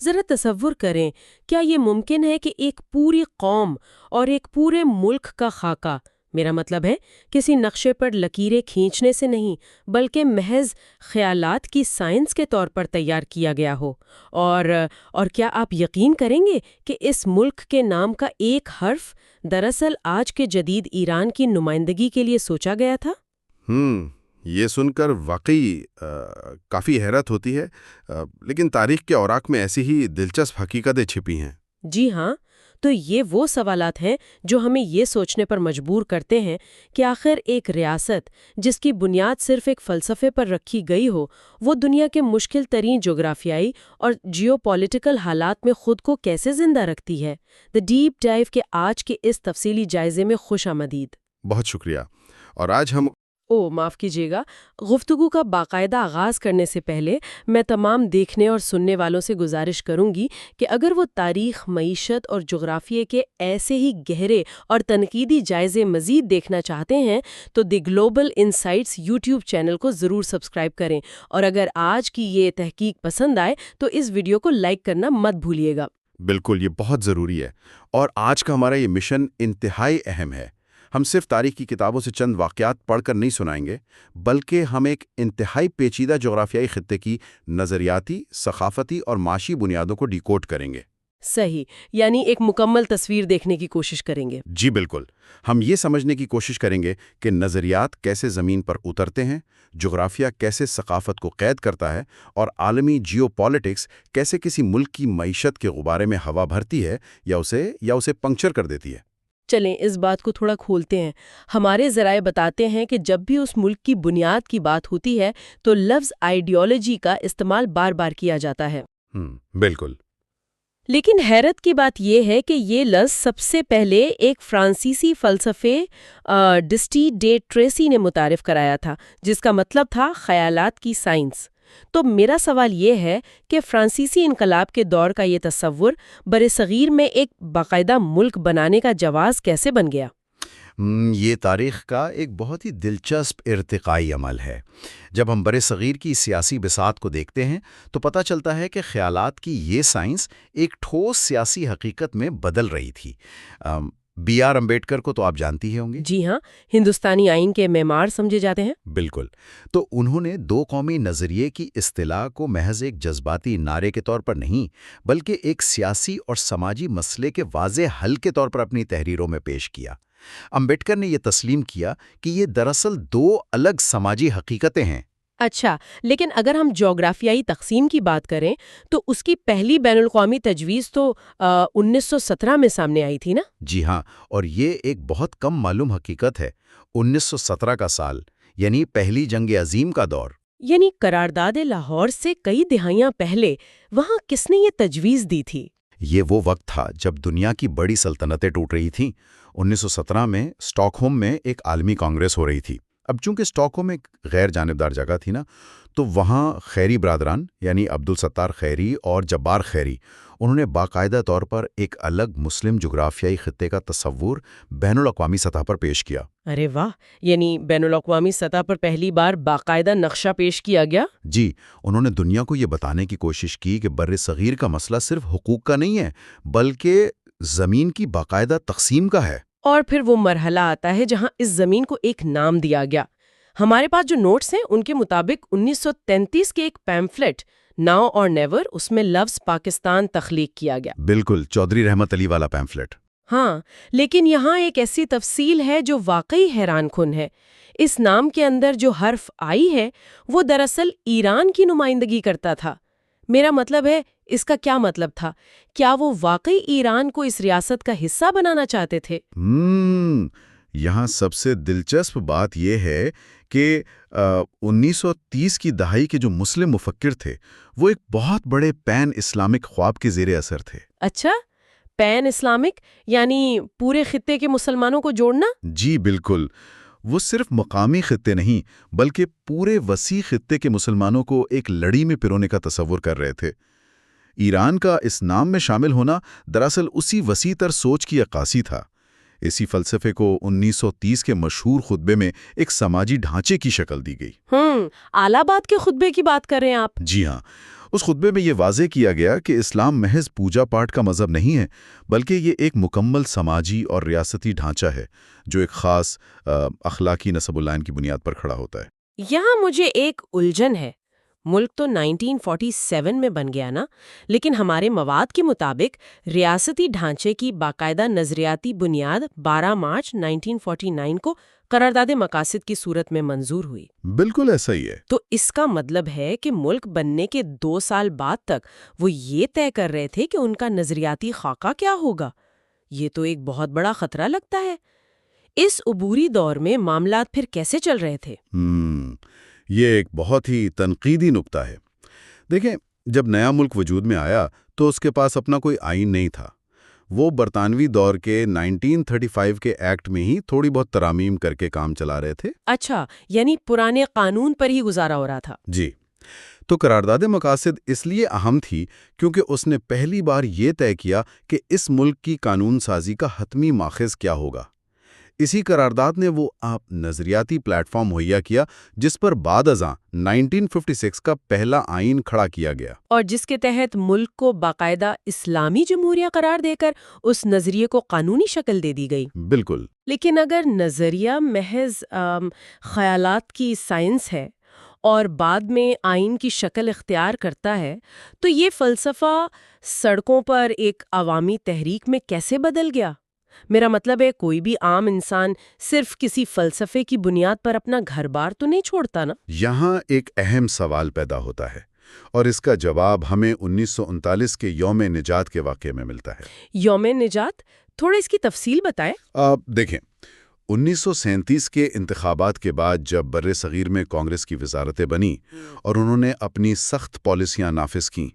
ذرا تصور کریں، کیا یہ ممکن ہے کہ ایک پوری قوم اور ایک پورے ملک کا خاکہ، میرا مطلب ہے کسی نقشے پر لکیریں کھینچنے سے نہیں بلکہ محض خیالات کی سائنس کے طور پر تیار کیا گیا ہو، اور کیا آپ یقین کریں گے کہ اس ملک کے نام کا ایک حرف دراصل آج کے جدید ایران کی نمائندگی کے لیے سوچا گیا تھا؟ یہ سن کر واقعی کافی حیرت ہوتی ہے، لیکن تاریخ کے اوراق میں ایسی ہی دلچسپ حقیقتیں چھپی ہیں۔ جی ہاں، تو یہ وہ سوالات ہیں جو ہمیں یہ سوچنے پر مجبور کرتے ہیں کہ آخر ایک ریاست جس کی بنیاد صرف ایک فلسفے پر رکھی گئی ہو، وہ دنیا کے مشکل ترین جغرافیائی اور جیو پولیٹیکل حالات میں خود کو کیسے زندہ رکھتی ہے۔ دی ڈیپ ڈائیو کے آج کے اس تفصیلی جائزے میں خوش آمدید۔ بہت شکریہ۔ اور آج ہم معاف کیجیے گا، گفتگو کا باقاعدہ آغاز کرنے سے پہلے میں تمام دیکھنے اور سننے والوں سے گزارش کروں گی کہ اگر وہ تاریخ، معیشت اور جغرافیے کے ایسے ہی گہرے اور تنقیدی جائزے مزید دیکھنا چاہتے ہیں تو دی گلوبل انسائٹس یوٹیوب چینل کو ضرور سبسکرائب کریں، اور اگر آج کی یہ تحقیق پسند آئے تو اس ویڈیو کو لائک کرنا مت بھولیے گا۔ بالکل، یہ بہت ضروری ہے، اور آج کا ہمارا یہ مشن انتہائی اہم ہے۔ ہم صرف تاریخ کی کتابوں سے چند واقعات پڑھ کر نہیں سنائیں گے، بلکہ ہم ایک انتہائی پیچیدہ جغرافیائی خطے کی نظریاتی، ثقافتی اور معاشی بنیادوں کو ڈیکوڈ کریں گے۔ صحیح، یعنی ایک مکمل تصویر دیکھنے کی کوشش کریں گے۔ جی بالکل، ہم یہ سمجھنے کی کوشش کریں گے کہ نظریات کیسے زمین پر اترتے ہیں، جغرافیہ کیسے ثقافت کو قید کرتا ہے، اور عالمی جیو پالیٹکس کیسے کسی ملک کی معیشت کے غبارے میں ہوا بھرتی ہے یا اسے پنکچر کر دیتی ہے۔ چلیں اس بات کو تھوڑا کھولتے ہیں۔ ہمارے ذرائع بتاتے ہیں کہ جب بھی اس ملک کی بنیاد کی بات ہوتی ہے تو لفظ آئیڈیالوجی کا استعمال بار بار کیا جاتا ہے۔ بالکل۔ لیکن حیرت کی بات یہ ہے کہ یہ لفظ سب سے پہلے ایک فرانسیسی فلسفے ڈسٹی ڈے ٹریسی نے متعارف کرایا تھا، جس کا مطلب تھا خیالات کی سائنس۔ تو میرا سوال یہ ہے کہ فرانسیسی انقلاب کے دور کا یہ تصور برصغیر میں ایک باقاعدہ ملک بنانے کا جواز کیسے بن گیا؟ یہ تاریخ کا ایک بہت ہی دلچسپ ارتقائی عمل ہے۔ جب ہم برصغیر کی سیاسی بساط کو دیکھتے ہیں تو پتہ چلتا ہے کہ خیالات کی یہ سائنس ایک ٹھوس سیاسی حقیقت میں بدل رہی تھی۔ بی آر امبیڈکر کو تو آپ جانتی ہی ہوں گی۔ جی ہاں، ہندوستانی آئین کے معمار سمجھے جاتے ہیں۔ بالکل، تو انہوں نے دو قومی نظریے کی اصطلاح کو محض ایک جذباتی نعرے کے طور پر نہیں بلکہ ایک سیاسی اور سماجی مسئلے کے واضح حل کے طور پر اپنی تحریروں میں پیش کیا۔ امبیڈکر نے یہ تسلیم کیا کہ یہ دراصل دو الگ سماجی حقیقتیں ہیں۔ اچھا، لیکن اگر ہم جغرافیائی تقسیم کی بات کریں تو اس کی پہلی بین الاقوامی تجویز تو 1917 میں سامنے آئی تھی نا؟ جی ہاں، اور یہ ایک بہت کم معلوم حقیقت ہے۔ 1917 کا سال یعنی پہلی جنگ عظیم کا دور، یعنی قرارداد لاہور سے کئی دہائیاں پہلے وہاں کس نے یہ تجویز دی تھی؟ یہ وہ وقت تھا جب دنیا کی بڑی سلطنتیں ٹوٹ رہی تھیں۔ 1917 میں اسٹاک ہوم میں ایک عالمی کانگریس ہو رہی تھی۔ اب چونکہ اسٹاک ہوم ایک غیر جانبدار جگہ تھی نا، تو وہاں خیری برادران یعنی عبدالستار خیری اور جبار خیری، انہوں نے باقاعدہ طور پر ایک الگ مسلم جغرافیائی خطے کا تصور بین الاقوامی سطح پر پیش کیا۔ ارے واہ، یعنی بین الاقوامی سطح پر پہلی بار باقاعدہ نقشہ پیش کیا گیا؟ جی، انہوں نے دنیا کو یہ بتانے کی کوشش کی کہ بر صغیر کا مسئلہ صرف حقوق کا نہیں ہے بلکہ زمین کی باقاعدہ تقسیم کا ہے۔ اور پھر وہ مرحلہ آتا ہے جہاں اس زمین کو ایک نام دیا گیا۔ ہمارے پاس جو نوٹس ہیں ان کے مطابق 1933 کے ایک پیمفلٹ ناؤ اور نیور، اس میں لفظ پاکستان تخلیق کیا گیا۔ بالکل، چودھری رحمت علی والا پیمفلٹ۔ ہاں، لیکن یہاں ایک ایسی تفصیل ہے جو واقعی حیران کن ہے۔ اس نام کے اندر جو حرف آئی ہے وہ دراصل ایران کی نمائندگی کرتا تھا۔ میرا مطلب ہے، اس کا کیا مطلب تھا؟ کیا وہ واقعی ایران کو اس ریاست کا حصہ بنانا چاہتے تھے؟ یہاں سب سے دلچسپ بات یہ ہے کہ 1930 کی دہائی کے جو مسلم مفکر تھے وہ ایک بہت بڑے پین اسلامک خواب کے زیر اثر تھے۔ اچھا، پین اسلامک یعنی پورے خطے کے مسلمانوں کو جوڑنا؟ جی بالکل، وہ صرف مقامی خطے نہیں بلکہ پورے وسیع خطے کے مسلمانوں کو ایک لڑی میں پرونے کا تصور کر رہے تھے۔ ایران کا اس نام میں شامل ہونا دراصل اسی وسیع تر سوچ کی عکاسی تھا۔ اسی فلسفے کو 1930 کے مشہور خطبے میں ایک سماجی ڈھانچے کی شکل دی گئی۔ اعلیٰ آباد کے خطبے کی بات کر رہے ہیں آپ؟ جی ہاں، اس خطبے میں یہ واضح کیا گیا کہ اسلام محض پوجا پاٹ کا مذہب نہیں ہے، بلکہ یہ ایک مکمل سماجی اور ریاستی ڈھانچہ ہے جو ایک خاص اخلاقی نصب العین کی بنیاد پر کھڑا ہوتا ہے۔ یہاں مجھے ایک الجھن ہے۔ ملک تو 1947 میں بن گیا نا، لیکن ہمارے مواد کے مطابق ریاستی ڈھانچے کی باقاعدہ نظریاتی بنیاد 12 مارچ 1949 کو قرارداد مقاصد کی صورت میں منظور ہوئی۔ بالکل ایسا ہی ہے۔ تو اس کا مطلب ہے کہ ملک بننے کے 2 سال بعد تک وہ یہ طے کر رہے تھے کہ ان کا نظریاتی خاکہ کیا ہوگا۔ یہ تو ایک بہت بڑا خطرہ لگتا ہے۔ اس عبوری دور میں معاملات پھر کیسے چل رہے تھے؟ یہ ایک بہت ہی تنقیدی نکتہ ہے۔ دیکھیں، جب نیا ملک وجود میں آیا تو اس کے پاس اپنا کوئی آئین نہیں تھا۔ وہ برطانوی دور کے 1935 کے ایکٹ میں ہی تھوڑی بہت ترامیم کر کے کام چلا رہے تھے۔ اچھا، یعنی پرانے قانون پر ہی گزارا ہو رہا تھا۔ جی، تو قرارداد مقاصد اس لیے اہم تھی کیونکہ اس نے پہلی بار یہ طے کیا کہ اس ملک کی قانون سازی کا حتمی ماخذ کیا ہوگا۔ اسی قرارداد نے وہ نظریاتی پلیٹ فارم مہیا کیا جس پر بعد ازاں 1956 کا پہلا آئین کھڑا کیا گیا، اور جس کے تحت ملک کو باقاعدہ اسلامی جمہوریہ قرار دے کر اس نظریے کو قانونی شکل دے دی گئی۔ بالکل۔ لیکن اگر نظریہ محض خیالات کی سائنس ہے اور بعد میں آئین کی شکل اختیار کرتا ہے، تو یہ فلسفہ سڑکوں پر ایک عوامی تحریک میں کیسے بدل گیا؟ میرا مطلب ہے، کوئی بھی عام انسان صرف کسی فلسفے کی بنیاد پر اپنا گھر بار تو نہیں چھوڑتا نا۔ یہاں ایک اہم سوال پیدا ہوتا ہے اور اس کا جواب ہمیں 1939 کے یوم نجات کے واقعے میں ملتا ہے۔ یوم نجات؟ تھوڑا اس کی تفصیل بتائیں۔ دیکھیں، 1937 کے انتخابات کے بعد جب بر صغیر میں کانگریس کی وزارتیں بنی اور انہوں نے اپنی سخت پالیسیاں نافذ کیں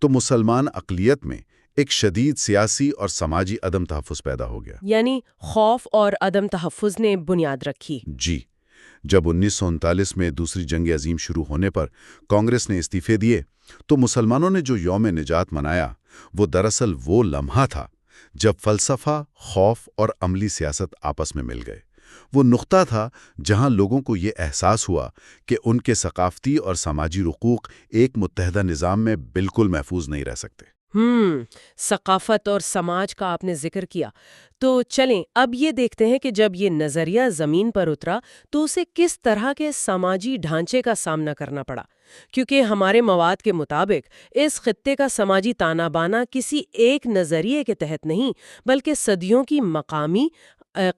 تو مسلمان اقلیت میں ایک شدید سیاسی اور سماجی عدم تحفظ پیدا ہو گیا۔ یعنی خوف اور عدم تحفظ نے بنیاد رکھی۔ جی، جب 1939 میں دوسری جنگ عظیم شروع ہونے پر کانگریس نے استعفے دیے تو مسلمانوں نے جو یوم نجات منایا وہ دراصل وہ لمحہ تھا جب فلسفہ، خوف اور عملی سیاست آپس میں مل گئے۔ وہ نقطہ تھا جہاں لوگوں کو یہ احساس ہوا کہ ان کے ثقافتی اور سماجی حقوق ایک متحدہ نظام میں بالکل محفوظ نہیں رہ سکتے۔ ثقافت اور سماج کا آپ نے ذکر کیا، تو چلیں اب یہ دیکھتے ہیں کہ جب یہ نظریہ زمین پر اترا تو اسے کس طرح کے سماجی ڈھانچے کا سامنا کرنا پڑا، کیونکہ ہمارے مواد کے مطابق اس خطے کا سماجی تانا بانا کسی ایک نظریے کے تحت نہیں بلکہ صدیوں کی مقامی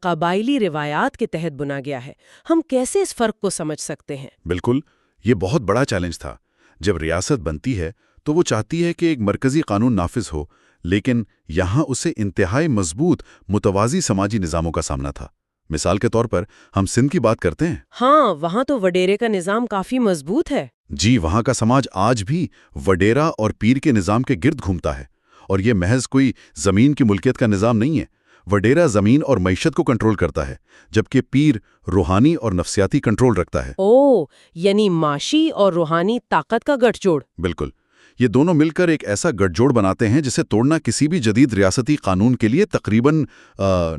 قبائلی روایات کے تحت بنا گیا ہے۔ ہم کیسے اس فرق کو سمجھ سکتے ہیں؟ بالکل، یہ بہت بڑا چیلنج تھا۔ جب ریاست بنتی ہے تو وہ چاہتی ہے کہ ایک مرکزی قانون نافذ ہو، لیکن یہاں اسے انتہائی مضبوط متوازی سماجی نظاموں کا سامنا تھا۔ مثال کے طور پر ہم سندھ کی بات کرتے ہیں۔ ہاں، وہاں تو وڈیرے کا نظام کافی مضبوط ہے۔ جی، وہاں کا سماج آج بھی وڈیرا اور پیر کے نظام کے گرد گھومتا ہے، اور یہ محض کوئی زمین کی ملکیت کا نظام نہیں ہے۔ وڈیرا زمین اور معیشت کو کنٹرول کرتا ہے، جبکہ پیر روحانی اور نفسیاتی کنٹرول رکھتا ہے۔ یعنی معاشی اور روحانی طاقت کا گٹھ جوڑ۔ بالکل، یہ دونوں مل کر ایک ایسا گٹھ جوڑ بناتے ہیں جسے توڑنا کسی بھی جدید ریاستی قانون کے لیے تقریباً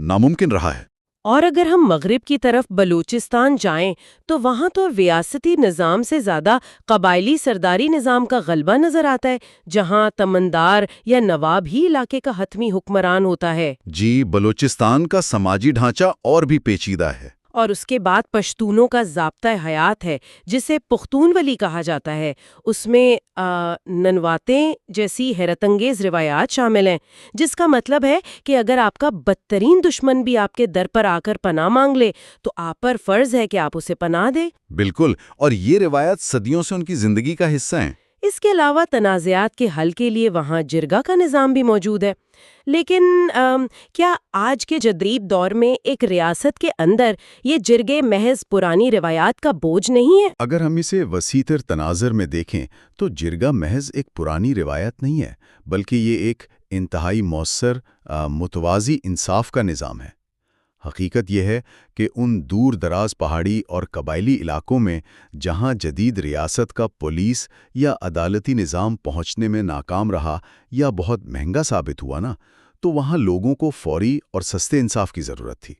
ناممکن رہا ہے۔ اور اگر ہم مغرب کی طرف بلوچستان جائیں تو وہاں تو ریاستی نظام سے زیادہ قبائلی سرداری نظام کا غلبہ نظر آتا ہے، جہاں تمندار یا نواب ہی علاقے کا حتمی حکمران ہوتا ہے۔ جی، بلوچستان کا سماجی ڈھانچہ اور بھی پیچیدہ ہے۔ اور اس کے بعد پشتونوں کا ضابطہ حیات ہے جسے پختون ولی کہا جاتا ہے۔ اس میں ننواتیں جیسی حیرت انگیز روایات شامل ہیں، جس کا مطلب ہے کہ اگر آپ کا بدترین دشمن بھی آپ کے در پر آ کر پناہ مانگ لے تو آپ پر فرض ہے کہ آپ اسے پناہ دیں۔ بالکل، اور یہ روایات صدیوں سے ان کی زندگی کا حصہ ہیں۔ اس کے علاوہ تنازعات کے حل کے لیے وہاں جرگہ کا نظام بھی موجود ہے۔ لیکن کیا آج کے جدید دور میں ایک ریاست کے اندر یہ جرگے محض پرانی روایات کا بوجھ نہیں ہے؟ اگر ہم اسے وسیع تر تناظر میں دیکھیں تو جرگہ محض ایک پرانی روایت نہیں ہے، بلکہ یہ ایک انتہائی مؤثر متوازی انصاف کا نظام ہے۔ حقیقت یہ ہے کہ ان دور دراز پہاڑی اور قبائلی علاقوں میں جہاں جدید ریاست کا پولیس یا عدالتی نظام پہنچنے میں ناکام رہا یا بہت مہنگا ثابت ہوا نا، تو وہاں لوگوں کو فوری اور سستے انصاف کی ضرورت تھی۔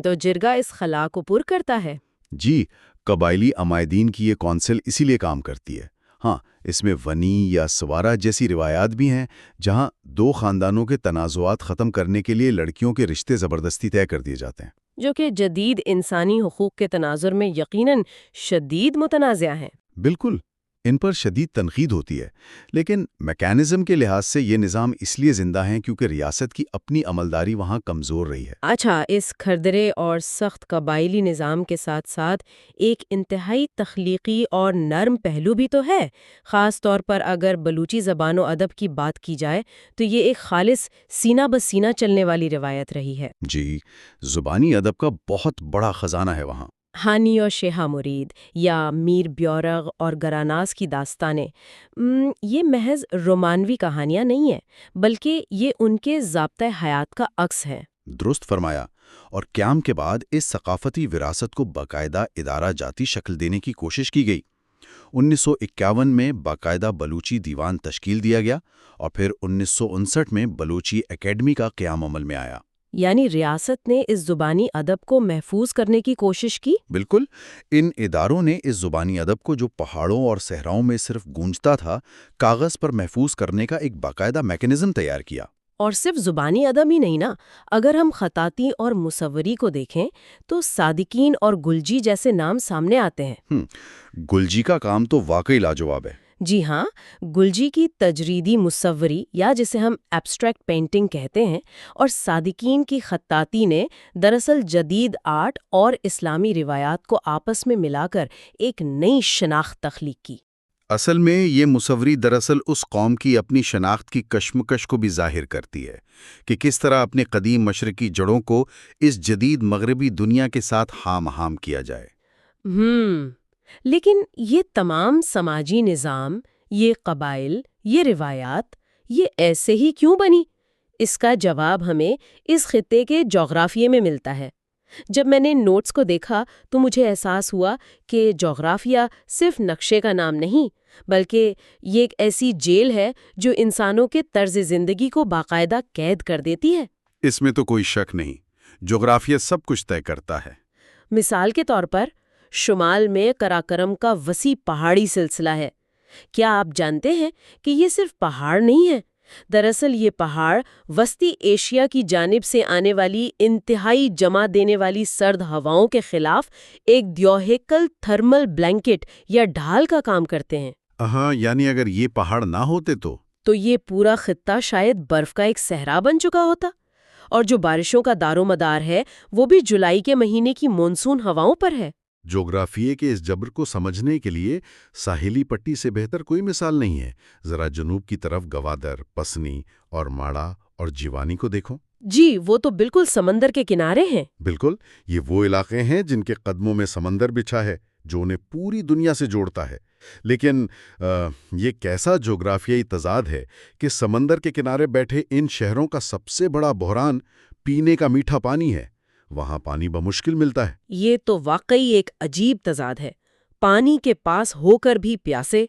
تو جرگہ اس خلا کو پر کرتا ہے۔ جی، قبائلی عمائدین کی یہ کونسل اسی لیے کام کرتی ہے۔ ہاں، اس میں ونی یا سوارا جیسی روایات بھی ہیں جہاں دو خاندانوں کے تنازعات ختم کرنے کے لیے لڑکیوں کے رشتے زبردستی طے کر دیے جاتے ہیں، جو کہ جدید انسانی حقوق کے تناظر میں یقیناً شدید متنازع ہیں۔ بالکل، ان پر شدید تنقید ہوتی ہے، لیکن میکانزم کے لحاظ سے یہ نظام اس لیے زندہ ہیں کیونکہ ریاست کی اپنی عملداری وہاں کمزور رہی ہے۔ اچھا، اس کھردرے اور سخت قبائلی نظام کے ساتھ ساتھ ایک انتہائی تخلیقی اور نرم پہلو بھی تو ہے، خاص طور پر اگر بلوچی زبان و ادب کی بات کی جائے تو یہ ایک خالص سینہ بسینہ چلنے والی روایت رہی ہے۔ جی، زبانی ادب کا بہت بڑا خزانہ ہے وہاں۔ ہانی اور شیخا مرید یا میر بیورغ اور گراناز کی داستانیں یہ محض رومانوی کہانیاں نہیں ہیں، بلکہ یہ ان کے ضابطۂ حیات کا عکس ہے۔ درست فرمایا، اور قیام کے بعد اس ثقافتی وراثت کو باقاعدہ ادارہ جاتی شکل دینے کی کوشش کی گئی۔ 1951 میں باقاعدہ بلوچی دیوان تشکیل دیا گیا اور پھر 1959 میں بلوچی اکیڈمی کا قیام عمل میں آیا۔ یعنی ریاست نے اس زبانی ادب کو محفوظ کرنے کی کوشش کی؟ بالکل، ان اداروں نے اس زبانی ادب کو جو پہاڑوں اور صحراؤں میں صرف گونجتا تھا، کاغذ پر محفوظ کرنے کا ایک باقاعدہ میکانزم تیار کیا۔ اور صرف زبانی ادب ہی نہیں نا، اگر ہم خطاطی اور مصوری کو دیکھیں تو صادقین اور گلجی جیسے نام سامنے آتے ہیں۔ گلجی کا کام تو واقعی لاجواب ہے۔ جی ہاں، گلجی کی تجریدی مصوری یا جسے ہم ایبسٹریکٹ پینٹنگ کہتے ہیں اور صادقین کی خطاطی نے دراصل جدید آرٹ اور اسلامی روایات کو آپس میں ملا کر ایک نئی شناخت تخلیق کی۔ اصل میں یہ مصوری دراصل اس قوم کی اپنی شناخت کی کشمکش کو بھی ظاہر کرتی ہے کہ کس طرح اپنے قدیم مشرقی جڑوں کو اس جدید مغربی دنیا کے ساتھ ہام ہام کیا جائے۔ لیکن یہ تمام سماجی نظام، یہ قبائل، یہ روایات، یہ ایسے ہی کیوں بنی؟ اس کا جواب ہمیں اس خطے کے جغرافیے میں ملتا ہے۔ جب میں نے نوٹس کو دیکھا تو مجھے احساس ہوا کہ جغرافیہ صرف نقشے کا نام نہیں، بلکہ یہ ایک ایسی جیل ہے جو انسانوں کے طرز زندگی کو باقاعدہ قید کر دیتی ہے۔ اس میں تو کوئی شک نہیں، جغرافیہ سب کچھ طے کرتا ہے۔ مثال کے طور پر شمال میں قراقرم کا وسیع پہاڑی سلسلہ ہے۔ کیا آپ جانتے ہیں کہ یہ صرف پہاڑ نہیں ہے؟ دراصل یہ پہاڑ وسطی ایشیا کی جانب سے آنے والی انتہائی جما دینے والی سرد ہواؤں کے خلاف ایک دیوہیکل تھرمل بلینکٹ یا ڈھال کا کام کرتے ہیں۔ یعنی اگر یہ پہاڑ نہ ہوتے تو یہ پورا خطہ شاید برف کا ایک صحرا بن چکا ہوتا، اور جو بارشوں کا دار و مدار ہے وہ بھی جولائی کے مہینے کی مونسون ہواؤں پر ہے۔ جغرافیے کے اس جبر کو سمجھنے کے لیے ساحلی پٹی سے بہتر کوئی مثال نہیں ہے۔ ذرا جنوب کی طرف گوادر، پسنی اور ماڑا اور جیوانی کو دیکھو۔ جی، وہ تو بالکل سمندر کے کنارے ہیں۔ بالکل، یہ وہ علاقے ہیں جن کے قدموں میں سمندر بچھا ہے جو انہیں پوری دنیا سے جوڑتا ہے۔ لیکن یہ کیسا جغرافیائی تضاد ہے کہ سمندر کے کنارے بیٹھے ان شہروں کا سب سے بڑا بحران پینے کا میٹھا پانی ہے۔ وہاں پانی بمشکل ملتا ہے۔ یہ تو واقعی ایک عجیب تضاد ہے، پانی کے پاس ہو کر بھی پیاسے،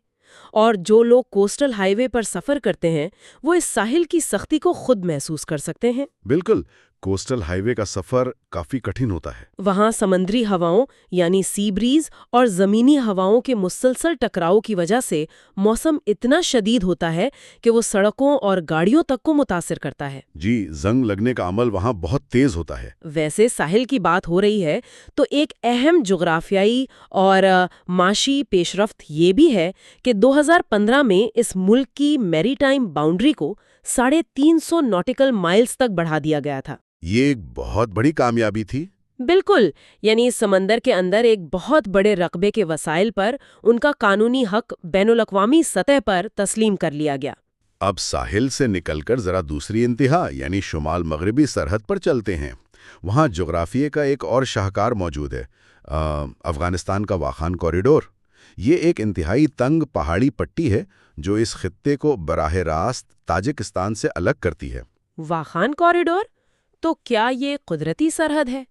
اور جو لوگ کوسٹل ہائی وے پر سفر کرتے ہیں وہ اس ساحل کی سختی کو خود محسوس کر سکتے ہیں۔ بالکل، کوسٹل ہائی وے کا سفر کافی کٹھن ہوتا ہے۔ وہاں سمندری ہواؤں یعنی سی بریز اور زمینی ہواؤں کے مسلسل ٹکراؤ کی وجہ سے موسم اتنا شدید ہوتا ہے کہ وہ سڑکوں اور گاڑیوں تک کو متاثر کرتا ہے۔ جی، زنگ لگنے کا عمل وہاں بہت تیز ہوتا ہے۔ ویسے ساحل کی بات ہو رہی ہے تو ایک اہم جغرافیائی اور معاشی پیش رفت یہ بھی ہے کہ 2015 میں اس ملک کی میری ٹائم باؤنڈری کو 350 ناٹیکل مائلز تک بڑھا دیا گیا تھا۔ یہ ایک بہت بڑی کامیابی تھی۔ بالکل، یعنی سمندر کے اندر ایک بہت بڑے رقبے کے وسائل پر ان کا قانونی حق بین الاقوامی سطح پر تسلیم کر لیا گیا۔ اب ساحل سے نکل کر ذرا دوسری انتہا یعنی شمال مغربی سرحد پر چلتے ہیں۔ وہاں جغرافیے کا ایک اور شاہکار موجود ہے، افغانستان کا واخان کوریڈور۔ یہ ایک انتہائی تنگ پہاڑی پٹی ہے جو اس خطے کو براہ راست تاجکستان سے الگ کرتی ہے۔ واخان کوریڈور؟ تو کیا یہ قدرتی سرحد ہے؟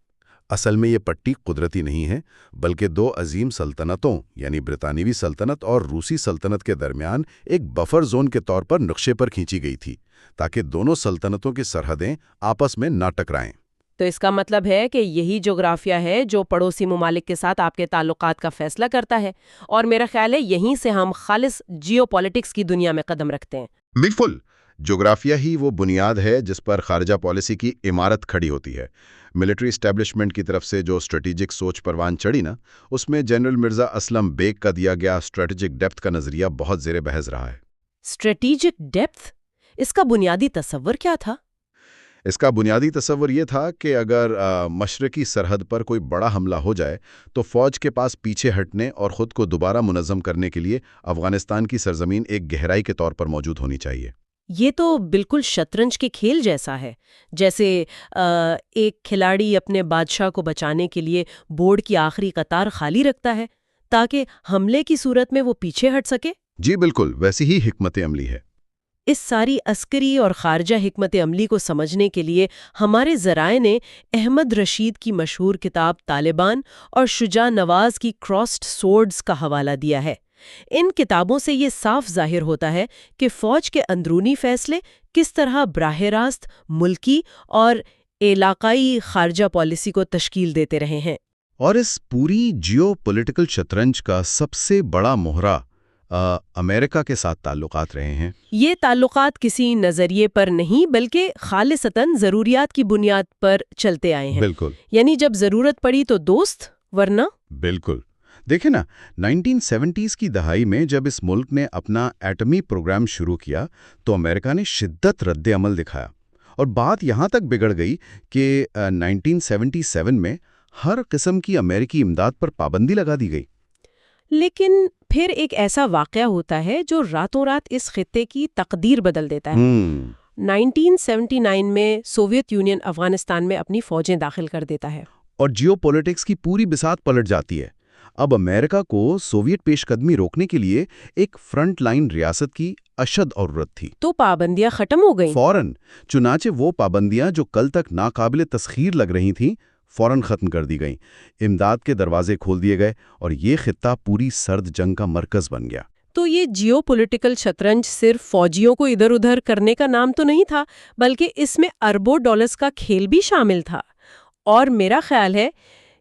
اصل میں یہ پٹی قدرتی نہیں ہے، بلکہ دو عظیم سلطنتوں یعنی برطانوی سلطنت اور روسی سلطنت کے درمیان ایک بفر زون کے طور پر نقشے پر کھینچی گئی تھی تاکہ دونوں سلطنتوں کی سرحدیں آپس میں نہ ٹکرائیں۔ تو اس کا مطلب ہے کہ یہی جغرافیہ ہے جو پڑوسی ممالک کے ساتھ آپ کے تعلقات کا فیصلہ کرتا ہے، اور میرا خیال ہے یہیں سے ہم خالص جیو پالیٹکس کی دنیا میں قدم رکھتے ہیں۔ بالکل، جغرافیہ ہی وہ بنیاد ہے جس پر خارجہ پالیسی کی عمارت کھڑی ہوتی ہے۔ ملٹری اسٹیبلشمنٹ کی طرف سے جو اسٹریٹجک سوچ پروان چڑھی نا، اس میں جنرل مرزا اسلم بیگ کا دیا گیا اسٹریٹجک ڈیپتھ کا نظریہ بہت زیر بحث رہا ہے۔ اسٹریٹجک ڈیپتھ، اس کا بنیادی تصور کیا تھا؟ اس کا بنیادی تصور یہ تھا کہ اگر مشرقی سرحد پر کوئی بڑا حملہ ہو جائے تو فوج کے پاس پیچھے ہٹنے اور خود کو دوبارہ منظم کرنے کے لیے افغانستان کی سرزمین ایک گہرائی کے طور پر موجود ہونی چاہیے۔ یہ تو بالکل شطرنج کے کھیل جیسا ہے، جیسے ایک کھلاڑی اپنے بادشاہ کو بچانے کے لیے بورڈ کی آخری قطار خالی رکھتا ہے تاکہ حملے کی صورت میں وہ پیچھے ہٹ سکے۔ جی بالکل، ویسی ہی حکمت عملی ہے۔ اس ساری عسکری اور خارجہ حکمت عملی کو سمجھنے کے لیے ہمارے ذرائع نے احمد رشید کی مشہور کتاب طالبان اور شجاع نواز کی کراسڈ سورڈز کا حوالہ دیا ہے۔ ان کتابوں سے یہ صاف ظاہر ہوتا ہے کہ فوج کے اندرونی فیصلے کس طرح براہ راست ملکی اور علاقائی خارجہ پالیسی کو تشکیل دیتے رہے ہیں۔ اور اس پوری جیو پولیٹیکل شطرنج کا سب سے بڑا مہرہ امریکہ کے ساتھ تعلقات رہے ہیں۔ یہ تعلقات کسی نظریے پر نہیں بلکہ خالصتاً ضروریات کی بنیاد پر چلتے آئے ہیں۔ بالکل، یعنی جب ضرورت پڑی تو دوست، ورنہ۔ بالکل۔ دیکھیں نا، 1970s کی دہائی میں جب اس ملک نے اپنا ایٹمی پروگرام شروع کیا تو امریکہ نے شدت رد عمل دکھایا، اور بات یہاں تک بگڑ گئی کہ 1977 میں ہر قسم کی امریکی امداد پر پابندی لگا دی گئی۔ لیکن پھر ایک ایسا واقعہ ہوتا ہے جو راتوں رات اس خطے کی تقدیر بدل دیتا ہے۔ 1979 میں سوویت یونین افغانستان میں اپنی فوجیں داخل کر دیتا ہے، اور جیو پولیٹکس کی پوری بساط پلٹ جاتی ہے۔ اب امریکہ کو سوویت پیش قدمی روکنے کے لیے ایک فرنٹ لائن ریاست کی اشد ضرورت تھی۔ تو پابندیاں ختم ہو گئیں۔ فوراً، چنانچہ وہ پابندیاں جو کل تک ناقابل تسخیر لگ رہی تھیں، فوراً ختم کر دی گئیں۔ امداد کے دروازے کھول دیے گئے اور یہ خطہ پوری سرد جنگ کا مرکز بن گیا۔ تو یہ جیو پولیٹیکل شطرنج صرف فوجیوں کو ادھر ادھر کرنے کا نام تو نہیں تھا، بلکہ اس میں اربوں ڈالرز کا کھیل بھی شامل تھا۔ اور میرا خیال ہے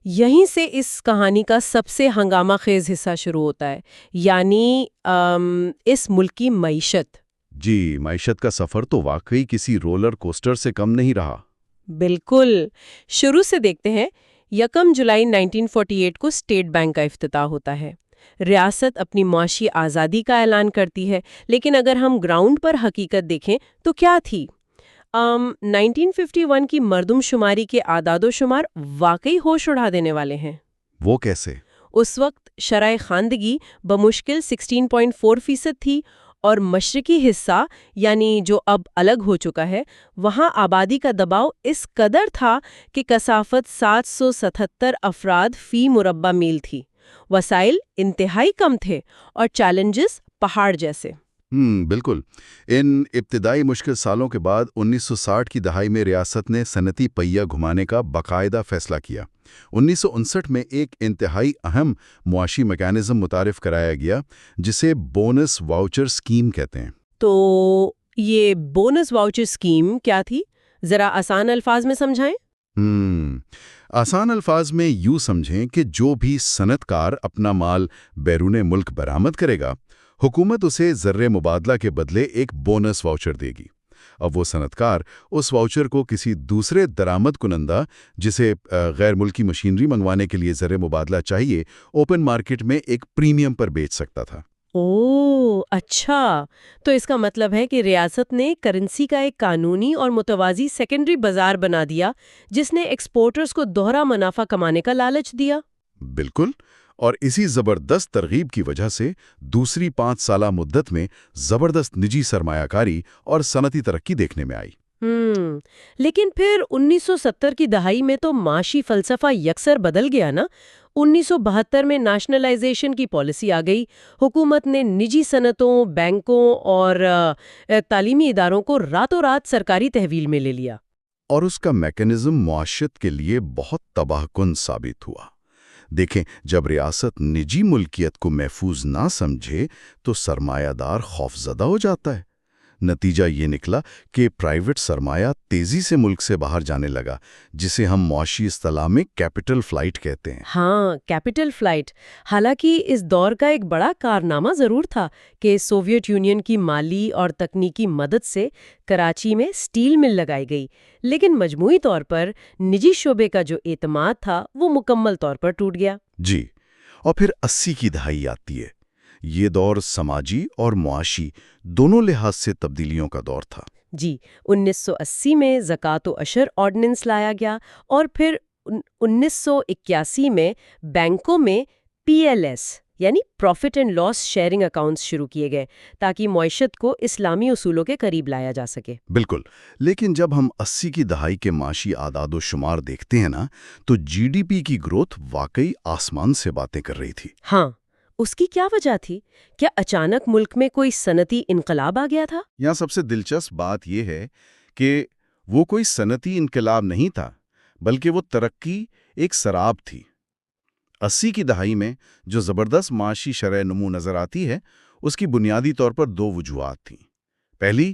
یہیں سے اس کہانی کا سب سے ہنگامہ خیز حصہ شروع ہوتا ہے، یعنی اس ملک کی معیشت۔ جی، معیشت کا سفر تو واقعی کسی رولر کوسٹر سے کم نہیں رہا۔ بالکل، شروع سے دیکھتے ہیں۔ 1 جولائی 1948 کو اسٹیٹ بینک کا افتتاح ہوتا ہے۔ ریاست اپنی معاشی آزادی کا اعلان کرتی ہے، لیکن اگر ہم گراؤنڈ پر حقیقت دیکھیں تو کیا تھی؟ 1951 کی مردم شماری کے اعداد و شمار واقعی ہوش اڑا دینے والے ہیں۔ وہ کیسے؟ اس وقت شرح خواندگی بمشکل 16.4% تھی، اور مشرقی حصہ یعنی جو اب الگ ہو چکا ہے، وہاں آبادی کا دباؤ اس قدر تھا کہ کثافت 777 افراد فی مربع میل تھی۔ وسائل انتہائی کم تھے اور چیلنجز پہاڑ جیسے۔ بالکل۔ ان ابتدائی مشکل سالوں کے بعد 1960 کی دہائی میں ریاست نے صنعتی پہیہ گھمانے کا باقاعدہ فیصلہ کیا۔ 1959 میں ایک انتہائی اہم معاشی میکانزم متعارف کرایا گیا جسے بونس واؤچر اسکیم کہتے ہیں۔ تو یہ بونس واؤچر اسکیم کیا تھی؟ ذرا آسان الفاظ میں سمجھائیں۔ آسان الفاظ میں یوں سمجھیں کہ جو بھی صنعت کار اپنا مال بیرون ملک برآمد کرے گا، حکومت اسے زر مبادلہ کے بدلے ایک بونس واؤچر دے گی۔ اب وہ صنعت کار اس واؤچر کو کسی دوسرے درآمد کنندہ جسے غیر ملکی مشینری منگوانے کے لیے زر مبادلہ چاہیے، اوپن مارکیٹ میں ایک پریمیم پر بیچ سکتا تھا۔ اوہ اچھا، تو اس کا مطلب ہے کہ ریاست نے کرنسی کا ایک قانونی اور متوازی سیکنڈری بازار بنا دیا جس نے ایکسپورٹرز کو دوہرا منافع کمانے کا لالچ دیا۔ بالکل، اور اسی زبردست ترغیب کی وجہ سے دوسری 5 سالہ مدت میں زبردست نجی سرمایہ کاری اور صنعتی ترقی دیکھنے میں آئی۔ لیکن پھر 1970 کی دہائی میں تو معاشی فلسفہ یکسر بدل گیا نا۔ 1972 میں نیشنلائزیشن کی پالیسی آ گئی۔ حکومت نے نجی صنعتوں، بینکوں اور تعلیمی اداروں کو راتوں رات سرکاری تحویل میں لے لیا۔ اور اس کا میکانزم معاشت کے لیے بہت تباہ کن ثابت ہوا۔ دیکھیں، جب ریاست نجی ملکیت کو محفوظ نہ سمجھے تو سرمایہ دار خوفزدہ ہو جاتا ہے۔ نتیجہ یہ نکلا کہ پرائیویٹ سرمایہ تیزی سے ملک سے باہر جانے لگا، جسے ہم معاشی اصطلاح میں کیپٹل فلائٹ کہتے ہیں۔ ہاں، کیپٹل فلائٹ۔ حالانکہ اس دور کا ایک بڑا کارنامہ ضرور تھا کہ سوویت یونین کی مالی اور تکنیکی مدد سے کراچی میں سٹیل مل لگائی گئی، لیکن مجموعی طور پر نجی شعبے کا جو اعتماد تھا وہ مکمل طور پر ٹوٹ گیا۔ جی، اور پھر 80 کی دہائی آتی ہے۔ یہ دور سماجی اور معاشی دونوں لحاظ سے تبدیلیوں کا دور تھا۔ جی، 1980 میں زکوٰۃ و عشر آرڈیننس لایا گیا اور پھر 1981 میں بینکوں میں PLS یعنی profit and loss sharing accounts شروع کیے گئے تاکہ معیشت کو اسلامی اصولوں کے قریب لایا جا سکے۔ بالکل، لیکن جب ہم 80 کی دہائی کے معاشی اعداد و شمار دیکھتے ہیں نا، تو GDP کی گروتھ واقعی آسمان سے باتیں کر رہی تھی۔ ہاں، اس کی کیا وجہ تھی؟ کیا اچانک ملک میں کوئی صنعتی انقلاب آ گیا تھا؟ یہاں سب سے دلچسپ بات یہ ہے کہ وہ کوئی صنعتی انقلاب نہیں تھا، بلکہ وہ ترقی ایک سراب تھی۔ 80 کی دہائی میں جو زبردست معاشی شرح نمو نظر آتی ہے، اس کی بنیادی طور پر دو وجوہات تھیں۔ پہلی،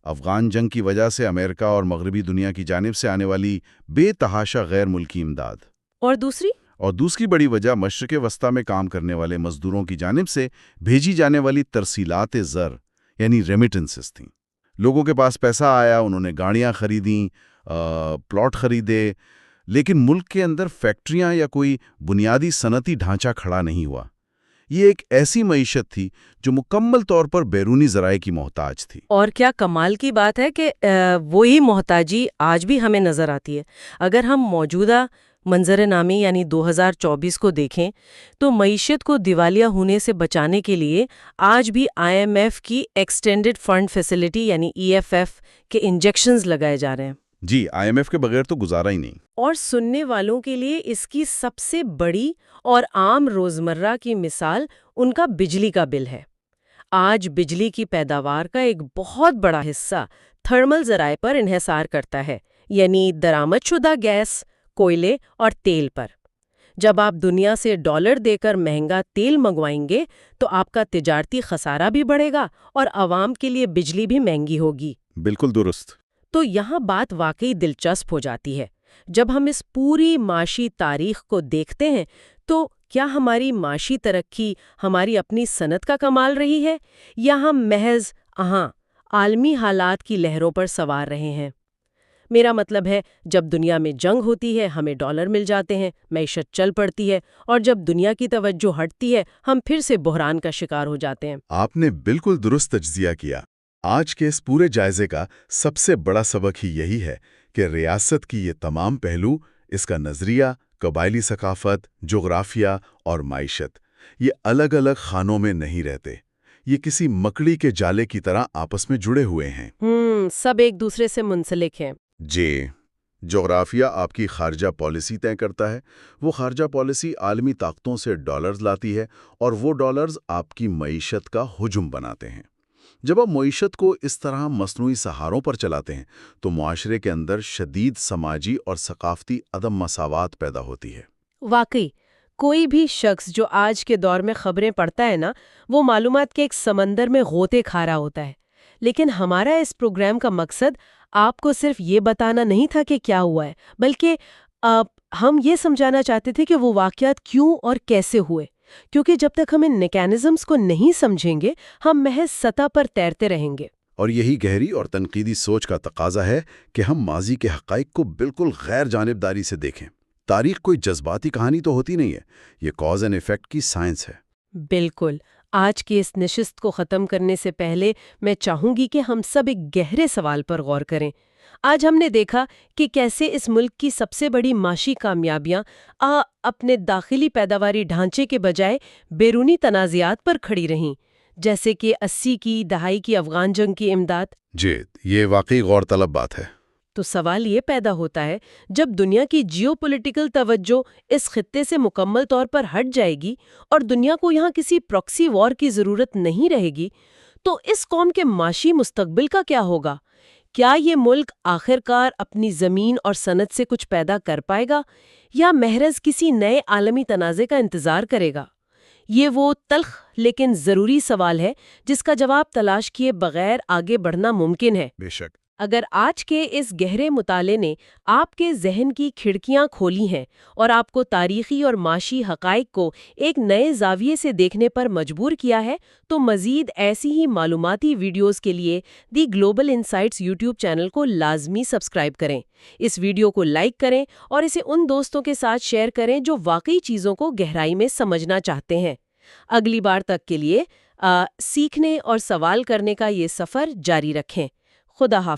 افغان جنگ کی وجہ سے امریکہ اور مغربی دنیا کی جانب سے آنے والی بے تحاشا غیر ملکی امداد، اور دوسری بڑی وجہ مشرق وسطیٰ میں کام کرنے والے مزدوروں کی جانب سے بھیجی جانے والی ترسیلات زر یعنی ریمیٹنسز تھیں۔ لوگوں کے پاس پیسہ آیا، انہوں نے گاڑیاں خریدیں، پلاٹ خریدے، لیکن ملک کے اندر فیکٹریاں یا کوئی بنیادی صنعتی ڈھانچہ کھڑا نہیں ہوا۔ یہ ایک ایسی معیشت تھی جو مکمل طور پر بیرونی ذرائع کی محتاج تھی۔ اور کیا کمال کی بات ہے کہ وہی محتاجی آج بھی ہمیں نظر آتی ہے۔ اگر ہم موجودہ منظر نامی یعنی 2024 کو دیکھیں تو معیشت کو دیوالیہ ہونے سے بچانے کے لیے آج بھی IMF کی ایکسٹینڈڈ فنڈ فیسلٹی یعنی EFF کے انجیکشنز لگائے جا رہے ہیں۔ جی، IMF کے بغیر تو گزارا ہی نہیں۔ اور سننے والوں کے لیے اس کی سب سے بڑی اور عام روزمرہ کی مثال ان کا بجلی کا بل ہے۔ آج بجلی کی پیداوار کا ایک بہت بڑا حصہ تھرمل ذرائع پر انحصار کرتا ہے، یعنی درآمد شدہ گیس، کوئلے اور تیل پر۔ جب آپ دنیا سے ڈالر دے کر مہنگا تیل منگوائیں گے تو آپ کا تجارتی خسارہ بھی بڑھے گا اور عوام کے لیے بجلی بھی مہنگی ہوگی۔ بالکل درست۔ تو یہاں بات واقعی دلچسپ ہو جاتی ہے۔ جب ہم اس پوری معاشی تاریخ کو دیکھتے ہیں تو کیا ہماری معاشی ترقی ہماری اپنی صنعت کا کمال رہی ہے یا ہم محض عالمی حالات کی لہروں پر سوار رہے ہیں؟ میرا مطلب ہے، جب دنیا میں جنگ ہوتی ہے ہمیں ڈالر مل جاتے ہیں، معیشت چل پڑتی ہے، اور جب دنیا کی توجہ ہٹتی ہے ہم پھر سے بحران کا شکار ہو جاتے ہیں۔ آپ نے بالکل درست تجزیہ کیا۔ آج کے اس پورے جائزے کا سب سے بڑا سبق ہی یہی ہے کہ ریاست کی یہ تمام پہلو، اس کا نظریہ، قبائلی ثقافت، جغرافیہ اور معیشت، یہ الگ الگ خانوں میں نہیں رہتے۔ یہ کسی مکڑی کے جالے کی طرح آپس میں جڑے ہوئے ہیں۔ سب ایک دوسرے سے منسلک ہیں۔ جی، جغرافیہ آپ کی خارجہ پالیسی طے کرتا ہے۔ وہ خارجہ پالیسی عالمی طاقتوں سے ڈالرز لاتی ہے اور وہ ڈالرز آپ کی معیشت کا ہجوم بناتے ہیں۔ جب آپ معیشت کو اس طرح مصنوعی سہاروں پر چلاتے ہیں تو معاشرے کے اندر شدید سماجی اور ثقافتی عدم مساوات پیدا ہوتی ہے۔ واقعی، کوئی بھی شخص جو آج کے دور میں خبریں پڑھتا ہے نا، وہ معلومات کے ایک سمندر میں غوطے کھا رہا ہوتا ہے۔ لیکن ہمارا اس پروگرام کا مقصد آپ کو صرف یہ بتانا نہیں تھا کہ کیا ہوا ہے، بلکہ ہم یہ سمجھانا چاہتے تھے کہ وہ واقعات کیوں اور کیسے ہوئے، کیونکہ جب تک ہم ان میکینزمز کو نہیں سمجھیں گے ہم محض سطح پر تیرتے رہیں گے۔ اور یہی گہری اور تنقیدی سوچ کا تقاضا ہے کہ ہم ماضی کے حقائق کو بالکل غیر جانبداری سے دیکھیں۔ تاریخ کوئی جذباتی کہانی تو ہوتی نہیں ہے، یہ کاز اینڈ ایفیکٹ کی سائنس ہے۔ بالکل۔ آج کی اس نشست کو ختم کرنے سے پہلے میں چاہوں گی کہ ہم سب ایک گہرے سوال پر غور کریں۔ آج ہم نے دیکھا کہ کیسے اس ملک کی سب سے بڑی معاشی کامیابیاں اپنے داخلی پیداواری ڈھانچے کے بجائے بیرونی تنازعات پر کھڑی رہیں، جیسے کہ 80 کی دہائی کی افغان جنگ کی امداد۔ جی، یہ واقعی غور طلب بات ہے۔ تو سوال یہ پیدا ہوتا ہے، جب دنیا کی جیو پولیٹیکل توجہ اس خطے سے مکمل طور پر ہٹ جائے گی اور دنیا کو یہاں کسی پراکسی وار کی ضرورت نہیں رہے گی، تو اس قوم کے معاشی مستقبل کا کیا ہوگا؟ کیا یہ ملک آخرکار اپنی زمین اور صنعت سے کچھ پیدا کر پائے گا یا محض کسی نئے عالمی تنازع کا انتظار کرے گا؟ یہ وہ تلخ لیکن ضروری سوال ہے جس کا جواب تلاش کیے بغیر آگے بڑھنا ممکن ہے۔ بے شک۔ اگر آج کے اس گہرے مطالعے نے آپ کے ذہن کی کھڑکیاں کھولی ہیں اور آپ کو تاریخی اور معاشی حقائق کو ایک نئے زاویے سے دیکھنے پر مجبور کیا ہے، تو مزید ایسی ہی معلوماتی ویڈیوز کے لیے دی گلوبل انسائٹس یوٹیوب چینل کو لازمی سبسکرائب کریں۔ اس ویڈیو کو لائک کریں اور اسے ان دوستوں کے ساتھ شیئر کریں جو واقعی چیزوں کو گہرائی میں سمجھنا چاہتے ہیں۔ اگلی بار تک کے لیے سیکھنے اور سوال کرنے کا یہ سفر جاری رکھیں۔ خدا حافظ۔